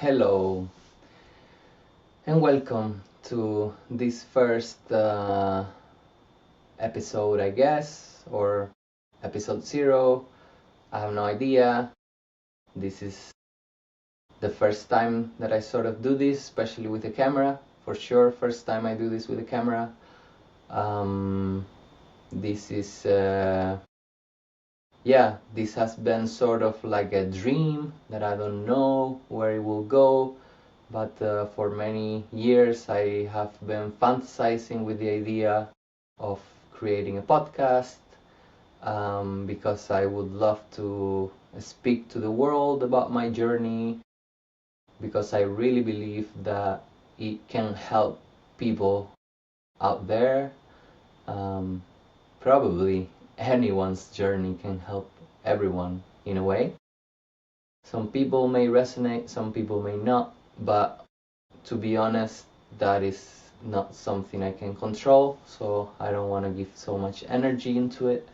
Hello and welcome to this first episode, I guess, or episode 0. I have no idea. This is the first time that I sort of do this, especially with a camera. For sure, first time I do this with a camera. This is, this has been sort of like a dream that I don't know where it will go. But for many years I have been fantasizing with the idea of creating a podcast because I would love to speak to the world about my journey, because I really believe that it can help people out there. Probably anyone's journey can help everyone in a way. Some people may resonate, some people may not, but to be honest, that is not something I can control, so I don't want to give so much energy into it.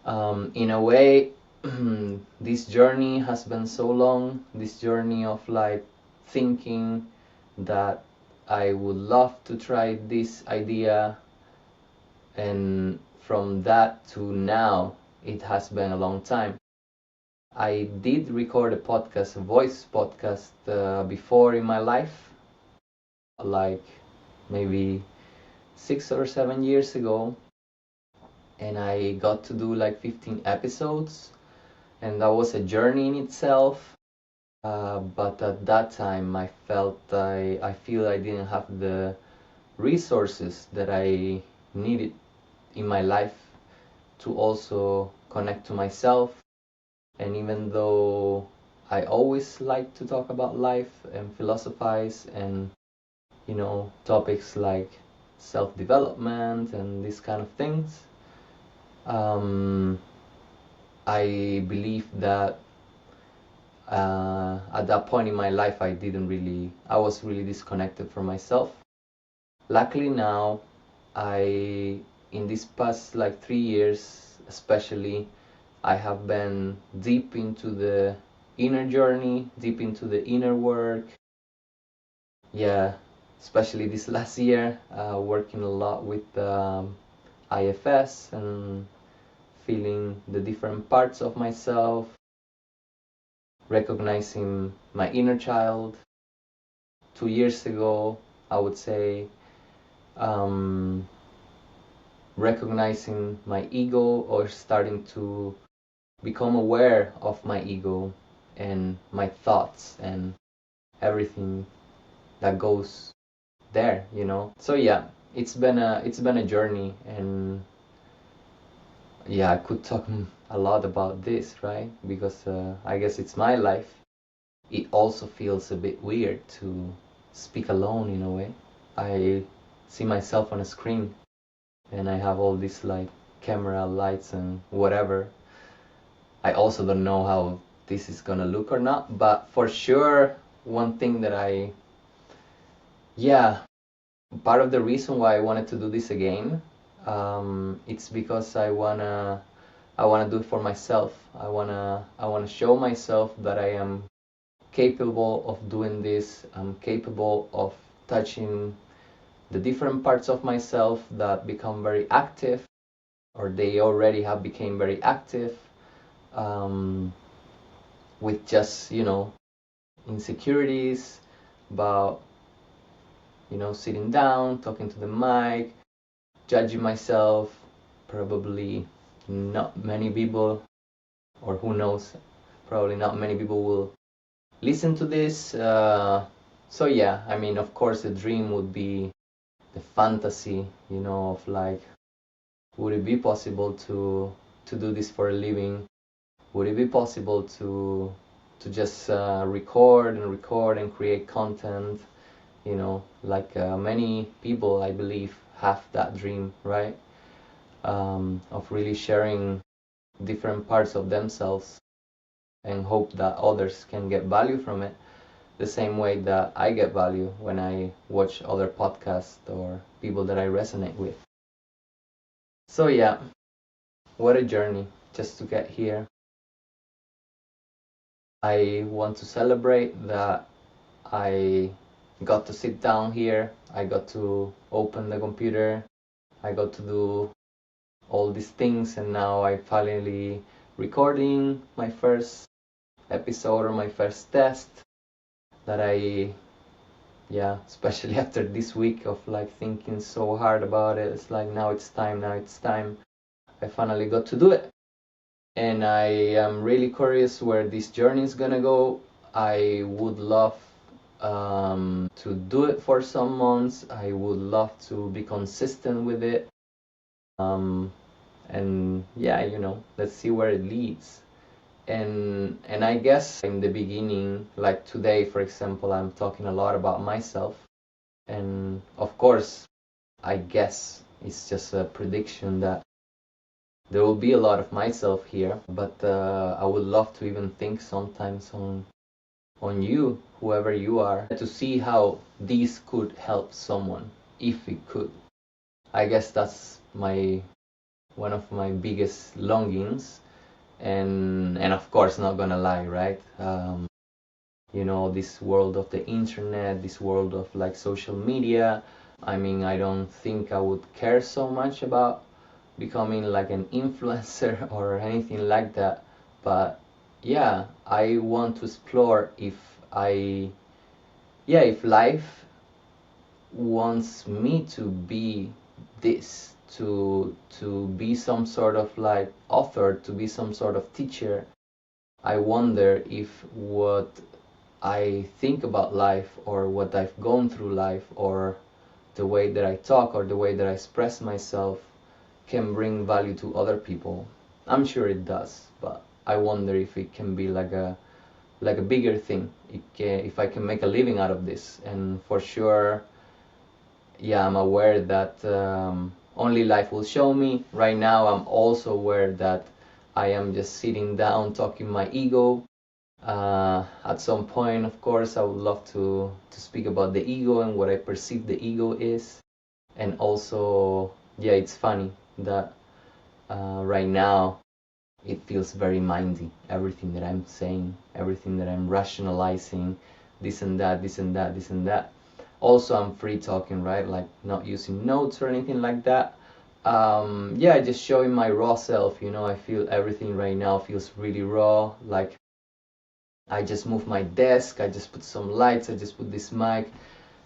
In a way, this journey has been so long, this journey of like thinking that I would love to try this idea, and from that to now, it has been a long time. I did record a podcast, a voice podcast, before in my life, like maybe 6 or 7 years ago, and I got to do like 15 episodes, and that was a journey in itself. But at that time, I feel I didn't have the resources that I needed in my life to also connect to myself. And even though I always like to talk about life and philosophize and, topics like self-development and these kind of things, I believe that at that point in my life I was really disconnected from myself. Luckily now, in these past like 3 years especially, I have been deep into the inner journey, deep into the inner work. Yeah, especially this last year, working a lot with IFS and feeling the different parts of myself, recognizing my inner child. 2 years ago, I would say, recognizing my ego, or starting to become aware of my ego and my thoughts and everything that goes there. So yeah, it's been a journey, and yeah, I could talk a lot about this, right? Because I guess it's my life. It also feels a bit weird to speak alone in a way. I see myself on a screen, and I have all these like camera lights and whatever. I also don't know how this is gonna look or not, but for sure, one thing that part of the reason why I wanted to do this again, it's because I wanna do it for myself. I wanna show myself that I am capable of doing this. I'm capable of touching the different parts of myself that become very active, or they already have become very active, with just insecurities about sitting down, talking to the mic, judging myself. Probably not many people, or who knows, probably not many people will listen to this. So yeah, I mean, of course, the dream would be the fantasy, of like, would it be possible to do this for a living? Would it be possible to just record and create content? Like many people, I believe, have that dream, right? Of really sharing different parts of themselves and hope that others can get value from it, the same way that I get value when I watch other podcasts or people that I resonate with. So yeah, what a journey just to get here. I want to celebrate that I got to sit down here, I got to open the computer, I got to do all these things, and now I finally recording my first episode or my first test that especially after this week of like thinking so hard about it, it's like now it's time, I finally got to do it. And I am really curious where this journey is gonna go. I would love to do it for some months. I would love to be consistent with it. And yeah, let's see where it leads. And I guess in the beginning, like today, for example, I'm talking a lot about myself. And of course, I guess it's just a prediction that there will be a lot of myself here, but I would love to even think sometimes on you, whoever you are, to see how these could help someone, if it could. I guess that's one of my biggest longings, and of course, not gonna lie, right? This world of the internet, this world of like social media. I mean, I don't think I would care so much about becoming like an influencer or anything like that, but yeah, I want to explore if life wants me to be this, to be some sort of like author, to be some sort of teacher. I wonder if what I think about life, or what I've gone through life, or the way that I talk, or the way that I express myself can bring value to other people. I'm sure it does, but I wonder if it can be like a bigger thing, if I can make a living out of this. And for sure, yeah, I'm aware that only life will show me. Right now, I'm also aware that I am just sitting down talking my ego. At some point, of course, I would love to speak about the ego and what I perceive the ego is. And also, yeah, it's funny that right now it feels very mindy. Everything that I'm saying, everything that I'm rationalizing, this and that, this and that, this and that. Also, I'm free talking, right? Like not using notes or anything like that. Yeah, just showing my raw self. I feel everything right now feels really raw. Like I just moved my desk, I just put some lights, I just put this mic,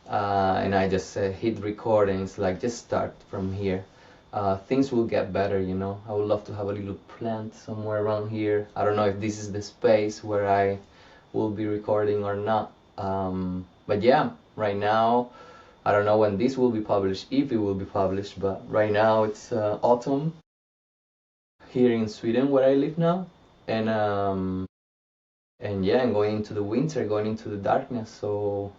and I just hit record, and it's like, just start from here. Things will get better. I would love to have a little plant somewhere around here. I don't know if this is the space where I will be recording or not. But yeah, right now, I don't know when this will be published, if it will be published, but right now it's autumn here in Sweden where I live now. And yeah, I'm going into the winter, going into the darkness. So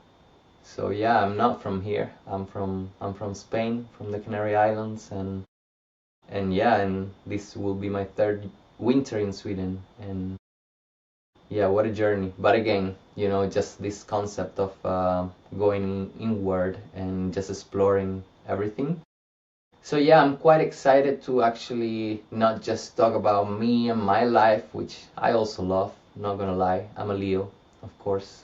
yeah, I'm not from here. I'm from Spain, from the Canary Islands, and yeah, and this will be my third winter in Sweden. And yeah, what a journey. But again, just this concept of going inward and just exploring everything. So yeah, I'm quite excited to actually not just talk about me and my life, which I also love, not gonna lie. I'm a Leo, of course.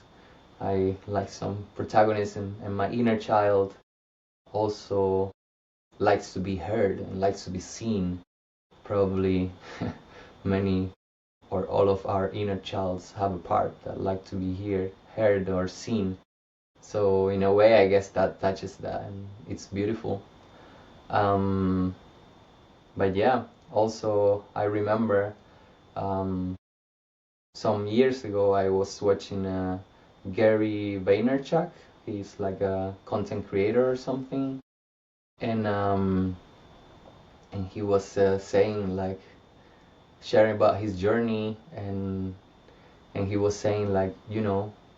I like some protagonism, and my inner child also likes to be heard and likes to be seen. Probably many or all of our inner childs have a part that like to be heard or seen. So in a way, I guess that touches that, and it's beautiful. But yeah, also I remember some years ago I was watching Gary Vaynerchuk. He's like a content creator or something, and he was saying, like, sharing about his journey, and he was saying, like,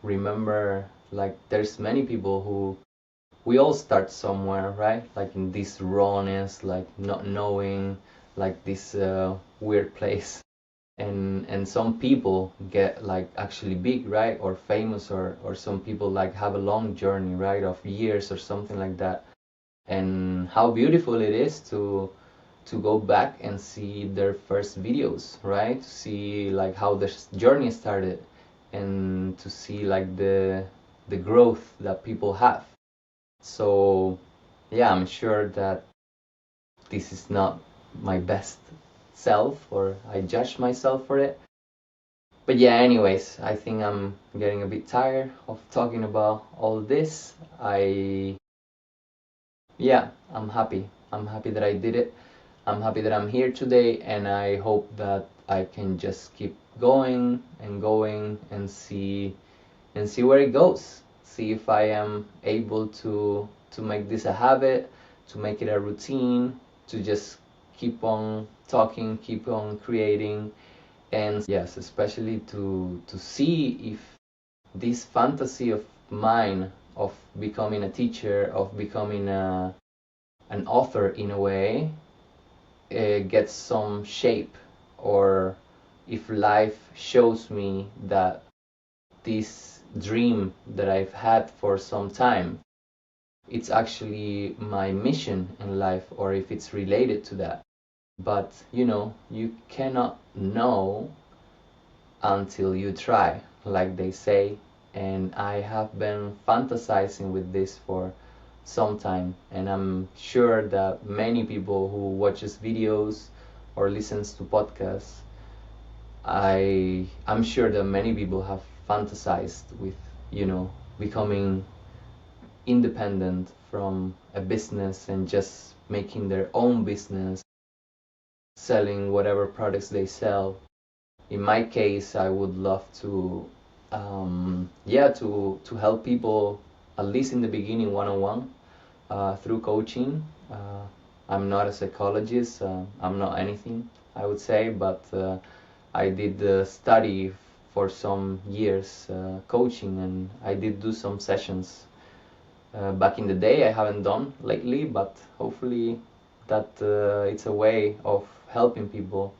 remember, like, there's many people who we all start somewhere, right? Like in this rawness, like not knowing, like this weird place. And some people get like actually big, right? Or famous, or some people like have a long journey, right? Of years or something like that. And how beautiful it is to go back and see their first videos, right? To see like how their journey started, and to see like the the growth that people have. So yeah, I'm sure that this is not my best self, or I judge myself for it. But yeah, anyways, I think I'm getting a bit tired of talking about all this. Yeah, I'm happy. I'm happy that I did it. I'm happy that I'm here today, and I hope that I can just keep going and going and see where it goes. See if I am able to make this a habit, to make it a routine, to just keep on talking, keep on creating, and yes, especially to see if this fantasy of mine of becoming a teacher, of becoming an author in a way, gets some shape, or if life shows me that this dream that I've had for some time, it's actually my mission in life, or if it's related to that. But you cannot know until you try, like they say. And I have been fantasizing with this for some time, and I'm sure that many people who watches videos or listens to podcasts, I'm sure that many people have fantasized with, becoming independent from a business and just making their own business, selling whatever products they sell. In my case, I would love to, to help people, at least in the beginning, one-on-one, through coaching. I'm not a psychologist. I'm not anything, I would say, but I did study for some years coaching, and I did do some sessions back in the day. I haven't done lately, but hopefully that it's a way of helping people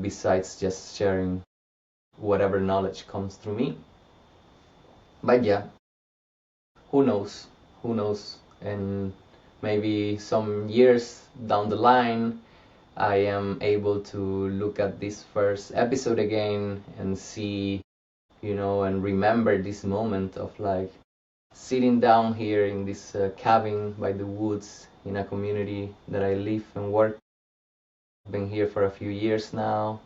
besides just sharing whatever knowledge comes through me. But yeah, who knows? Who knows? And maybe some years down the line, I am able to look at this first episode again and see, and remember this moment of like sitting down here in this cabin by the woods in a community that I live and work. I've been here for a few years now,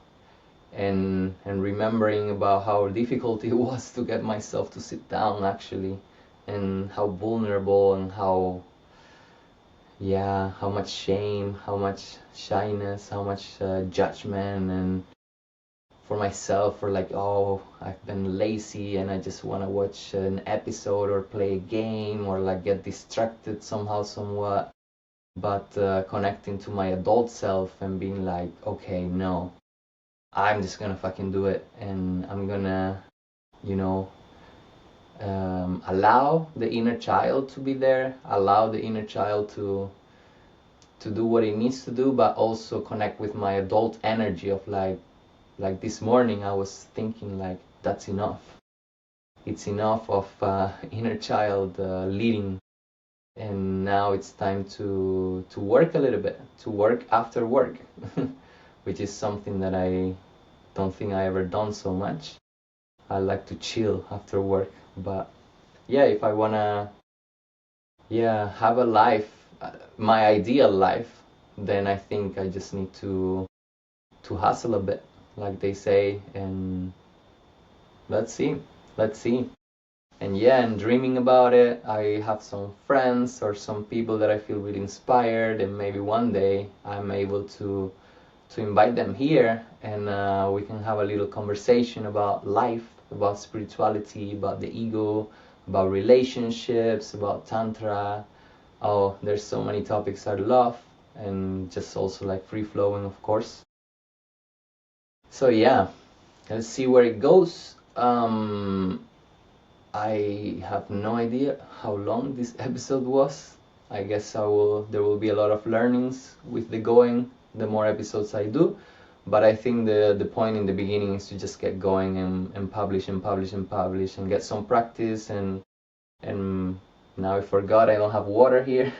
and remembering about how difficult it was to get myself to sit down actually, and how vulnerable, and how much shame, how much shyness, how much judgment, and for myself, for like, oh, I've been lazy and I just want to watch an episode or play a game or like get distracted somehow, somewhat. But connecting to my adult self and being like, okay, no, I'm just gonna fucking do it, and I'm gonna, you know, allow the inner child to be there, allow the inner child to do what it needs to do, but also connect with my adult energy of like this morning I was thinking like, that's enough. It's enough of inner child leading, and now it's time to work a little bit, to work after work, which is something that I don't think I ever done so much. I like to chill after work, but yeah, if I wanna have a life, my ideal life, then I think I just need to hustle a bit, like they say, and let's see, let's see. And yeah, and dreaming about it, I have some friends or some people that I feel really inspired, and maybe one day I'm able to invite them here, and we can have a little conversation about life, about spirituality, about the ego, about relationships, about tantra. Oh, there's so many topics I love, and just also like free flowing, of course. So yeah, let's see where it goes. I have no idea how long this episode was. I guess there will be a lot of learnings with the going, the more episodes I do. But I think the point in the beginning is to just get going and publish and publish and publish and get some practice. And now I forgot I don't have water here,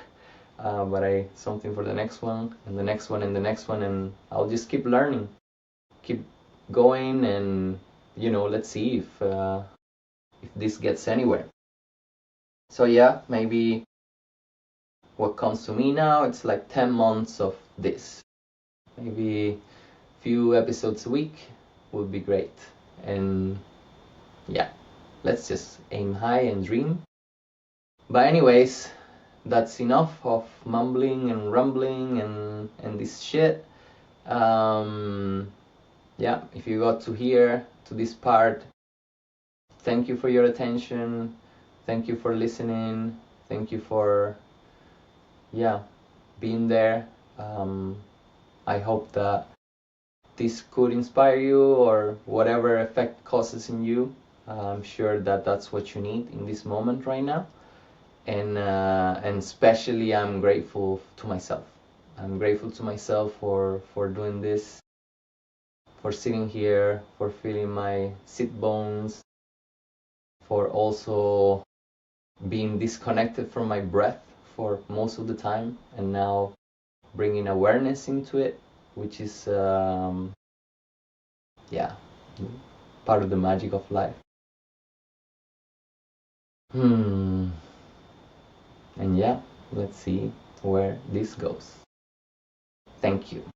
but something for the next one and the next one and the next one, and I'll just keep learning, keep going, and let's see if this gets anywhere. So yeah, maybe what comes to me now, it's like 10 months of this. Maybe few episodes a week would be great. And yeah, let's just aim high and dream. But anyways, that's enough of mumbling and rumbling and this shit. Yeah, if you got to here, to this part, thank you for your attention. Thank you for listening. Thank you for, yeah, being there. I hope that this could inspire you or whatever effect causes in you. I'm sure that that's what you need in this moment right now. And especially I'm grateful to myself. I'm grateful to myself for doing this, for sitting here, for feeling my sit bones, for also being disconnected from my breath for most of the time, and now bringing awareness into it, which is yeah, part of the magic of life. And yeah, let's see where this goes. Thank you.